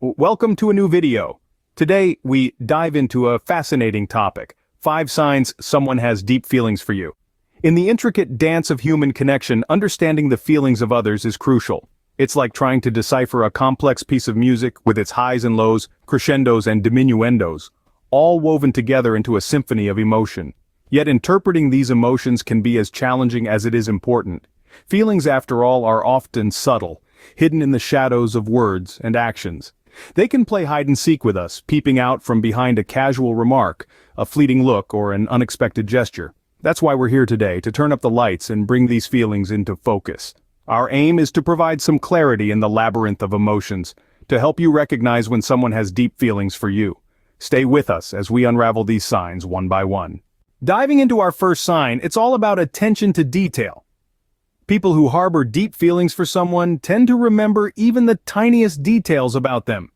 Welcome to a new video. Today, we dive into a fascinating topic: 5 signs someone has deep feelings for you. In the intricate dance of human connection, understanding the feelings of others is crucial. It's like trying to decipher a complex piece of music with its highs and lows, crescendos and diminuendos, all woven together into a symphony of emotion. Yet interpreting these emotions can be as challenging as it is important. Feelings, after all, are often subtle, hidden in the shadows of words and actions. They can play hide and seek with us, peeping out from behind a casual remark, a fleeting look, or an unexpected gesture. That's why we're here today, to turn up the lights and bring these feelings into focus. Our aim is to provide some clarity in the labyrinth of emotions, to help you recognize when someone has deep feelings for you. Stay with us as we unravel these signs one by one. Diving into our first sign, it's all about attention to detail. People who harbor deep feelings for someone tend to remember even the tiniest details about them.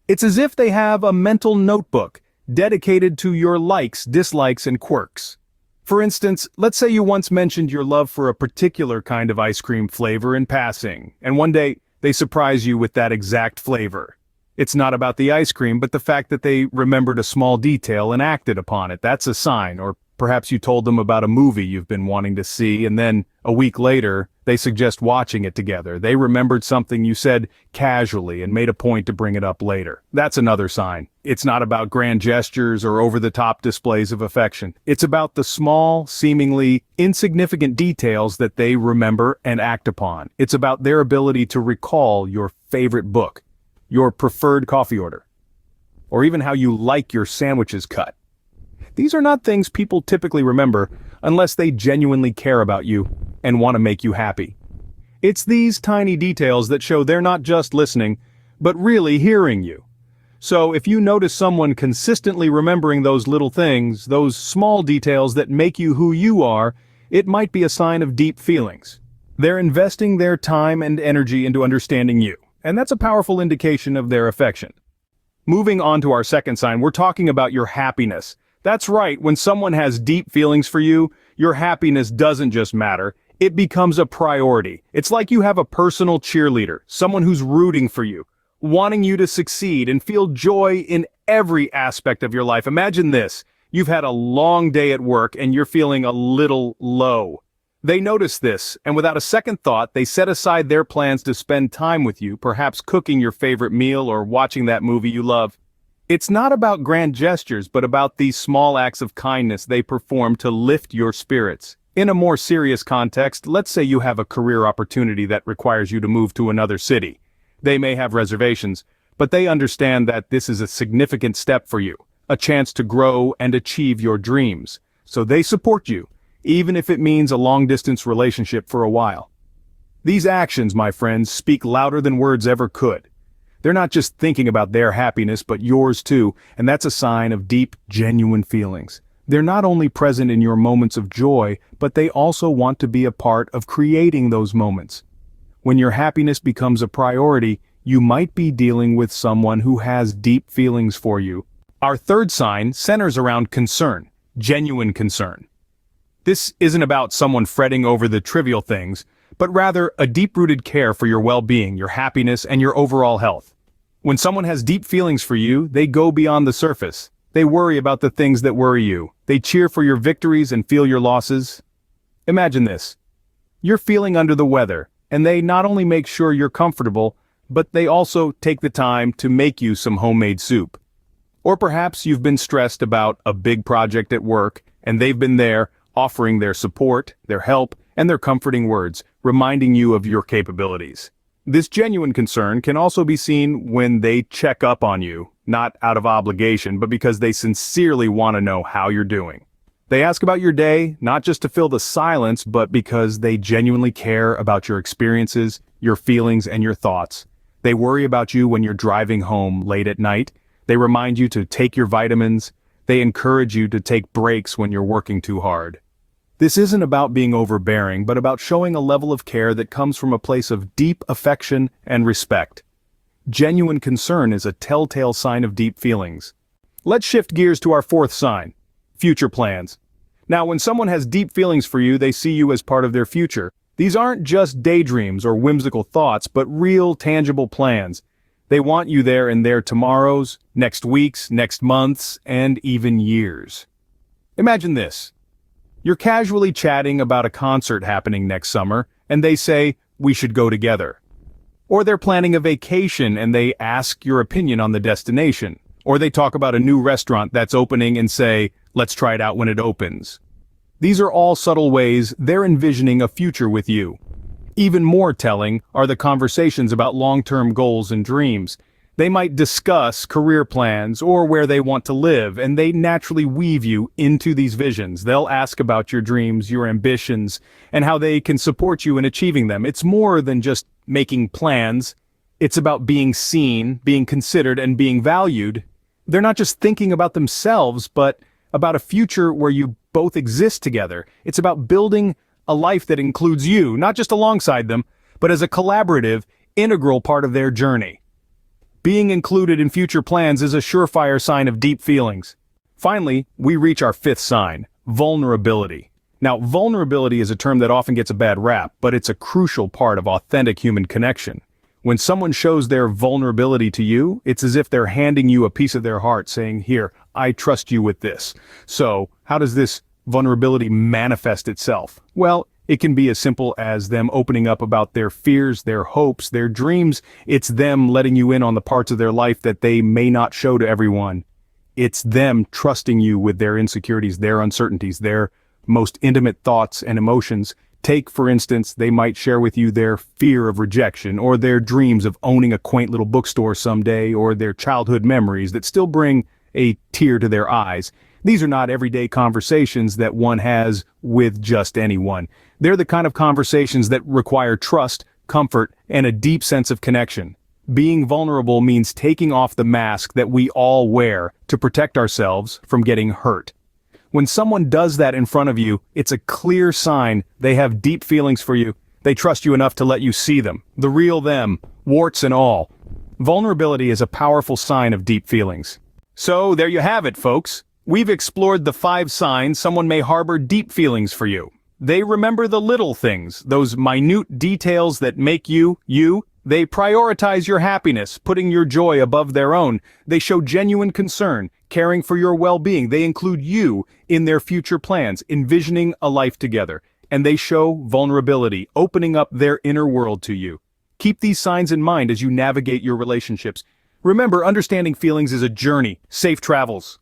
It's as if they have a mental notebook dedicated to your likes, dislikes, and quirks. For instance, let's say you once mentioned your love for a particular kind of ice cream flavor in passing, and one day they surprise you with that exact flavor. It's not about the ice cream, but the fact that they remembered a small detail and acted upon it. That's a sign. Or perhaps you told them about a movie you've been wanting to see, and then a week later, they suggest watching it together. They remembered something you said casually and made a point to bring it up later. That's another sign. It's not about grand gestures or over-the-top displays of affection. It's about the small, seemingly insignificant details that they remember and act upon. It's about their ability to recall your favorite book, your preferred coffee order, or even how you like your sandwiches cut. These are not things people typically remember unless they genuinely care about you and want to make you happy. It's these tiny details that show they're not just listening, but really hearing you. So if you notice someone consistently remembering those little things, those small details that make you who you are, it might be a sign of deep feelings. They're investing their time and energy into understanding you, and that's a powerful indication of their affection. Moving on to our second sign, we're talking about your happiness. That's right, when someone has deep feelings for you, your happiness doesn't just matter, it becomes a priority. It's like you have a personal cheerleader, someone who's rooting for you, wanting you to succeed and feel joy in every aspect of your life. Imagine this: you've had a long day at work and you're feeling a little low. They notice this, and without a second thought, they set aside their plans to spend time with you, perhaps cooking your favorite meal or watching that movie you love. It's not about grand gestures, but about these small acts of kindness they perform to lift your spirits. In a more serious context, let's say you have a career opportunity that requires you to move to another city. They may have reservations, but they understand that this is a significant step for you, a chance to grow and achieve your dreams. So they support you, even if it means a long-distance relationship for a while. These actions, my friends, speak louder than words ever could. They're not just thinking about their happiness, but yours too, and that's a sign of deep, genuine feelings. They're not only present in your moments of joy, but they also want to be a part of creating those moments. When your happiness becomes a priority, you might be dealing with someone who has deep feelings for you. Our third sign centers around concern, genuine concern. This isn't about someone fretting over the trivial things, but rather a deep-rooted care for your well-being, your happiness, and your overall health. When someone has deep feelings for you, they go beyond the surface. They worry about the things that worry you. They cheer for your victories and feel your losses. Imagine this: you're feeling under the weather, and they not only make sure you're comfortable, but they also take the time to make you some homemade soup. Or perhaps you've been stressed about a big project at work, and they've been there, offering their support, their help, and their comforting words, reminding you of your capabilities. This genuine concern can also be seen when they check up on you, not out of obligation, but because they sincerely want to know how you're doing. They ask about your day, not just to fill the silence, but because they genuinely care about your experiences, your feelings, and your thoughts. They worry about you when you're driving home late at night. They remind you to take your vitamins. They encourage you to take breaks when you're working too hard. This isn't about being overbearing, but about showing a level of care that comes from a place of deep affection and respect. Genuine concern is a telltale sign of deep feelings. Let's shift gears to our fourth sign: future plans. Now, when someone has deep feelings for you, they see you as part of their future. These aren't just daydreams or whimsical thoughts, but real, tangible plans. They want you there in their tomorrows, next weeks, next months, and even years. Imagine this. You're casually chatting about a concert happening next summer, and they say, "We should go together." Or they're planning a vacation and they ask your opinion on the destination. Or they talk about a new restaurant that's opening and say, "Let's try it out when it opens." These are all subtle ways they're envisioning a future with you. Even more telling are the conversations about long-term goals and dreams. They might discuss career plans or where they want to live, and they naturally weave you into these visions. They'll ask about your dreams, your ambitions, and how they can support you in achieving them. It's more than just making plans. It's about being seen, being considered, and being valued. They're not just thinking about themselves, but about a future where you both exist together. It's about building a life that includes you, not just alongside them, but as a collaborative, integral part of their journey. Being included in future plans is a surefire sign of deep feelings. Finally, we reach our fifth sign, vulnerability. Now, vulnerability is a term that often gets a bad rap, but it's a crucial part of authentic human connection. When someone shows their vulnerability to you, it's as if they're handing you a piece of their heart saying, "Here, I trust you with this." So, how does this vulnerability manifest itself? Well, it can be as simple as them opening up about their fears, their hopes, their dreams. It's them letting you in on the parts of their life that they may not show to everyone. It's them trusting you with their insecurities, their uncertainties, their most intimate thoughts and emotions. Take, for instance, they might share with you their fear of rejection, or their dreams of owning a quaint little bookstore someday, or their childhood memories that still bring a tear to their eyes. These are not everyday conversations that one has with just anyone. They're the kind of conversations that require trust, comfort, and a deep sense of connection. Being vulnerable means taking off the mask that we all wear to protect ourselves from getting hurt. When someone does that in front of you, it's a clear sign they have deep feelings for you. They trust you enough to let you see them, the real them, warts and all. Vulnerability is a powerful sign of deep feelings. So there you have it, folks. We've explored the 5 signs someone may harbor deep feelings for you. They remember the little things, those minute details that make you, you. They prioritize your happiness, putting your joy above their own. They show genuine concern, caring for your well-being. They include you in their future plans, envisioning a life together. And they show vulnerability, opening up their inner world to you. Keep these signs in mind as you navigate your relationships. Remember, understanding feelings is a journey. Safe travels.